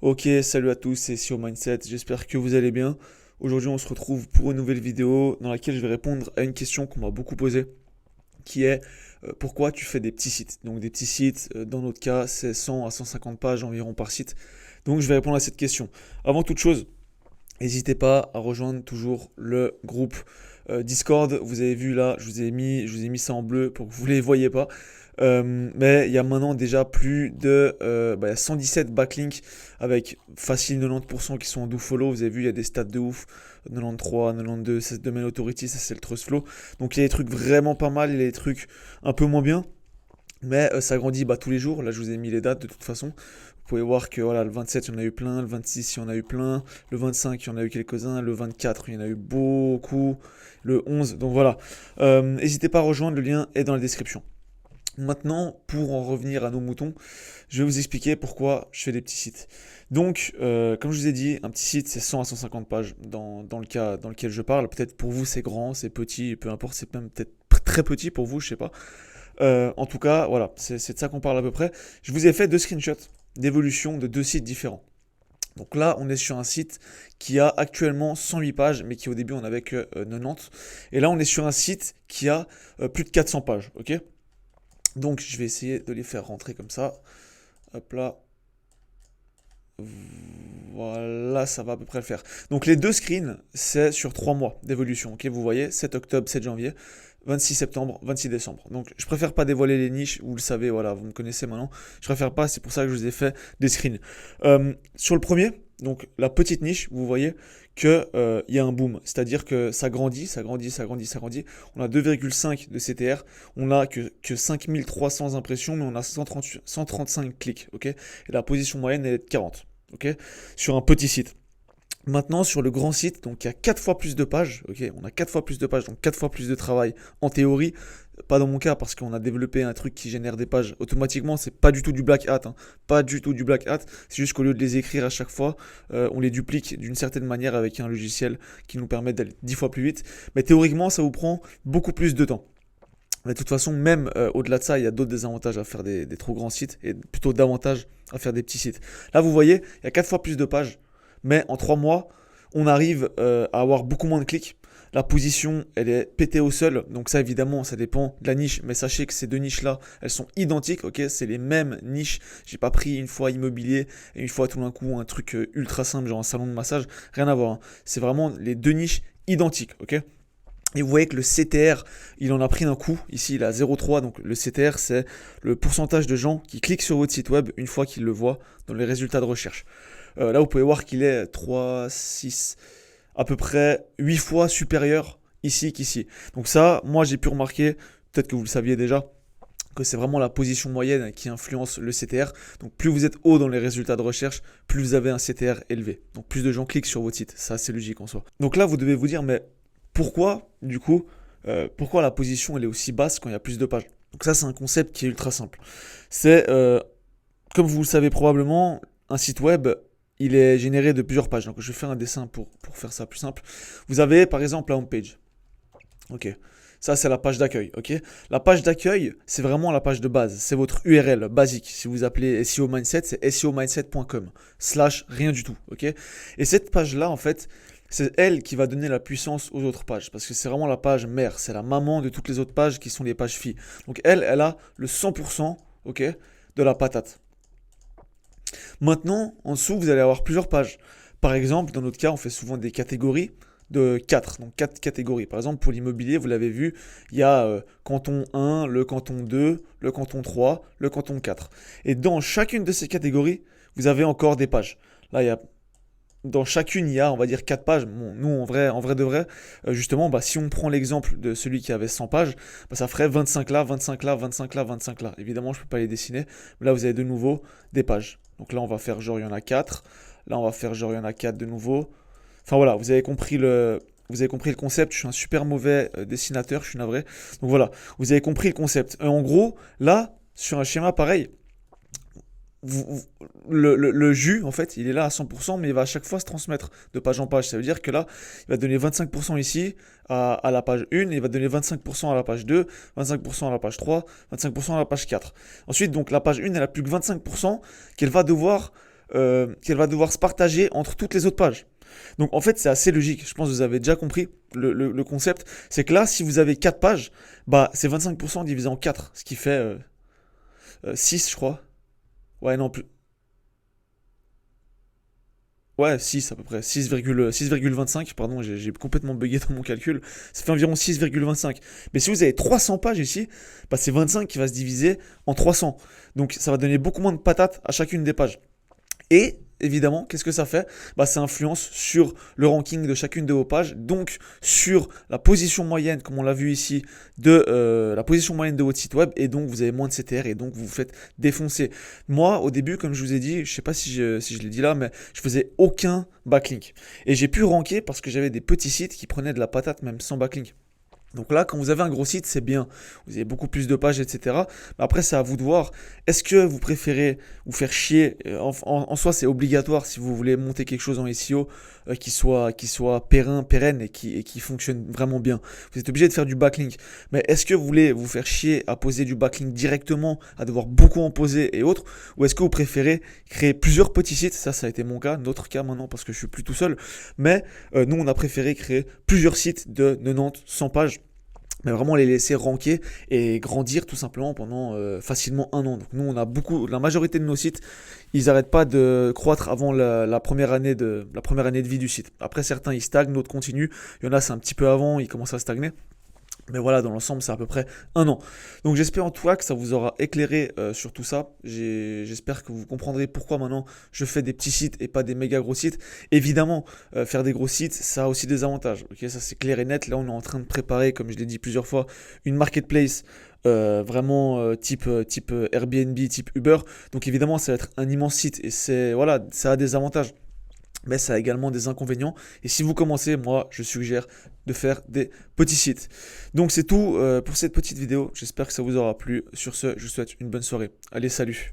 Ok, salut à tous, c'est SEO Mindset, j'espère que vous allez bien. Aujourd'hui, on se retrouve pour une nouvelle vidéo dans laquelle je vais répondre à une question qu'on m'a beaucoup posée, qui est pourquoi tu fais des petits sites. Donc des petits sites, dans notre cas, c'est 100 à 150 pages environ par site. Donc je vais répondre à cette question. Avant toute chose, n'hésitez pas à rejoindre toujours le groupe Discord. Vous avez vu là, je vous ai mis ça en bleu pour que vous ne les voyez pas. Mais il y a maintenant déjà plus de 117 backlinks avec facile 90% qui sont en do-follow. Vous avez vu, il y a des stats de ouf. 93, 92, c'est domaine authority, ça c'est le trust flow. Donc il y a des trucs vraiment pas mal, il y a des trucs un peu moins bien. Mais ça grandit tous les jours. Là, je vous ai mis les dates de toute façon. Vous pouvez voir que voilà, le 27, il y en a eu plein. Le 26, il y en a eu plein. Le 25, il y en a eu quelques-uns. Le 24, il y en a eu beaucoup. Le 11, donc voilà. N'hésitez pas à rejoindre, le lien est dans la description. Maintenant, pour en revenir à nos moutons, je vais vous expliquer pourquoi je fais des petits sites. Donc, comme je vous ai dit, un petit site, c'est 100 à 150 pages dans le cas dans lequel je parle. Peut-être pour vous, c'est grand, c'est petit, peu importe, c'est même peut-être très petit pour vous, je sais pas. En tout cas, voilà, c'est de ça qu'on parle à peu près. Je vous ai fait deux screenshots d'évolution de deux sites différents. Donc là, on est sur un site qui a actuellement 108 pages, mais qui au début on avait que 90. Et là, on est sur un site qui a plus de 400 pages, ok? Donc je vais essayer de les faire rentrer comme ça. Hop là. Voilà, ça va à peu près le faire. Donc les deux screens, c'est sur 3 mois d'évolution. Ok, vous voyez, 7 octobre, 7 janvier, 26 septembre, 26 décembre. Donc je préfère pas dévoiler les niches, vous le savez, voilà, vous me connaissez maintenant. Je préfère pas, c'est pour ça que je vous ai fait des screens. Sur le premier, donc la petite niche, vous voyez que il y a un boom, c'est-à-dire que ça grandit, ça grandit, ça grandit, ça grandit. On a 2,5 de CTR, on a que 5300 impressions, mais on a 135 clics, ok. Et la position moyenne elle est de 40. Ok, sur un petit site. Maintenant, sur le grand site, donc il y a 4 fois plus de pages, ok, on a 4 fois plus de pages, donc 4 fois plus de travail en théorie, pas dans mon cas parce qu'on a développé un truc qui génère des pages automatiquement, c'est pas du tout du black hat, hein, pas du tout du black hat, c'est juste qu'au lieu de les écrire à chaque fois, on les duplique d'une certaine manière avec un logiciel qui nous permet d'aller 10 fois plus vite, mais théoriquement ça vous prend beaucoup plus de temps. Mais de toute façon, même au-delà de ça, il y a d'autres désavantages à faire des trop grands sites et plutôt d'avantages à faire des petits sites. Là, vous voyez, il y a 4 fois plus de pages, mais en 3 mois, on arrive à avoir beaucoup moins de clics. La position, elle est pétée au sol, donc ça évidemment, ça dépend de la niche, mais sachez que ces deux niches-là, elles sont identiques, ok, c'est les mêmes niches. J'ai pas pris une fois immobilier et une fois tout d'un coup un truc ultra simple, genre un salon de massage, rien à voir, hein. C'est vraiment les deux niches identiques, ok. Et vous voyez que le CTR, il en a pris un coup. Ici, il a 0,3. Donc le CTR, c'est le pourcentage de gens qui cliquent sur votre site web une fois qu'ils le voient dans les résultats de recherche. Là, vous pouvez voir qu'il est 3, 6, à peu près 8 fois supérieur ici qu'ici. Donc ça, moi, j'ai pu remarquer, peut-être que vous le saviez déjà, que c'est vraiment la position moyenne qui influence le CTR. Donc plus vous êtes haut dans les résultats de recherche, plus vous avez un CTR élevé. Donc plus de gens cliquent sur votre site. Ça, c'est logique en soi. Donc là, vous devez vous dire, mais pourquoi, du coup, pourquoi la position elle est aussi basse quand il y a plus de pages. Donc ça, c'est un concept qui est ultra simple. C'est, comme vous le savez probablement, un site web, il est généré de plusieurs pages. Donc je vais faire un dessin pour faire ça plus simple. Vous avez par exemple la home page. Ok. Ça, c'est la page d'accueil. Ok. La page d'accueil, c'est vraiment la page de base. C'est votre URL basique. Si vous appelez SEO Mindset, c'est seomindset.com. Slash rien du tout. Ok. Et cette page-là, en fait, c'est elle qui va donner la puissance aux autres pages. Parce que c'est vraiment la page mère. C'est la maman de toutes les autres pages qui sont les pages filles. Donc elle a le 100%, ok, de la patate. Maintenant, en dessous, vous allez avoir plusieurs pages. Par exemple, dans notre cas, on fait souvent des catégories de 4, donc 4 catégories. Par exemple, pour l'immobilier, vous l'avez vu, il y a canton 1, le canton 2, le canton 3, le canton 4. Et dans chacune de ces catégories, vous avez encore des pages. Là, il y a dans chacune, il y a, on va dire, 4 pages. Bon, nous, en vrai de vrai, justement, si on prend l'exemple de celui qui avait 100 pages, ça ferait 25 là, 25 là, 25 là, 25 là. Évidemment, je ne peux pas les dessiner, mais là, vous avez de nouveau des pages. Donc là, on va faire genre, il y en a 4. Là, on va faire genre, il y en a 4 de nouveau. Enfin voilà, vous avez compris le concept. Je suis un super mauvais dessinateur, je suis navré. Donc voilà, vous avez compris le concept. En gros, là, sur un schéma pareil, le jus, en fait, il est là à 100%, mais il va à chaque fois se transmettre de page en page. Ça veut dire que là, il va donner 25% ici à la page 1, il va donner 25% à la page 2, 25% à la page 3, 25% à la page 4. Ensuite, donc la page 1, elle a plus que 25% qu'elle va devoir qu'elle va devoir se partager entre toutes les autres pages. Donc en fait, c'est assez logique. Je pense que vous avez déjà compris le concept. C'est que là, si vous avez 4 pages, bah c'est 25% divisé en 4, ce qui fait 6, je crois. Ouais, non, plus. Ouais, 6 à peu près. 6,25, pardon, j'ai complètement bugué dans mon calcul. Ça fait environ 6,25. Mais si vous avez 300 pages ici, bah c'est 25 qui va se diviser en 300. Donc ça va donner beaucoup moins de patates à chacune des pages. Et évidemment, qu'est-ce que ça fait? Bah, ça influence sur le ranking de chacune de vos pages, donc sur la position moyenne, comme on l'a vu ici, de la position moyenne de votre site web, et donc vous avez moins de CTR, et donc vous vous faites défoncer. Moi, au début, comme je vous ai dit, je sais pas si je l'ai dit là, mais je faisais aucun backlink. Et j'ai pu ranker parce que j'avais des petits sites qui prenaient de la patate même sans backlink. Donc là, quand vous avez un gros site, c'est bien. Vous avez beaucoup plus de pages, etc. Mais après, c'est à vous de voir. Est-ce que vous préférez vous faire chier en soi, c'est obligatoire si vous voulez monter quelque chose en SEO qui soit pérenne et qui fonctionne vraiment bien. Vous êtes obligé de faire du backlink. Mais est-ce que vous voulez vous faire chier à poser du backlink directement, à devoir beaucoup en poser et autres? Ou est-ce que vous préférez créer plusieurs petits sites? Ça a été mon cas, notre cas maintenant parce que je suis plus tout seul. Mais nous, on a préféré créer plusieurs sites de 90, 100 pages, mais vraiment les laisser ranker et grandir tout simplement pendant facilement un an. Donc nous, on a beaucoup, la majorité de nos sites, ils n'arrêtent pas de croître avant la première année de vie du site. Après, certains ils stagnent, d'autres continuent. Il y en a c'est un petit peu avant, ils commencent à stagner. Mais voilà, dans l'ensemble, c'est à peu près un an. Donc j'espère en tout cas que ça vous aura éclairé sur tout ça. J'espère que vous comprendrez pourquoi maintenant je fais des petits sites et pas des méga gros sites. Évidemment, faire des gros sites, ça a aussi des avantages. Ok, ça c'est clair et net. Là, on est en train de préparer, comme je l'ai dit plusieurs fois, une marketplace vraiment type Airbnb, type Uber. Donc évidemment, ça va être un immense site et c'est voilà, ça a des avantages, mais ça a également des inconvénients. Et si vous commencez, moi, je suggère de faire des petits sites. Donc c'est tout pour cette petite vidéo. J'espère que ça vous aura plu. Sur ce, je vous souhaite une bonne soirée. Allez, salut!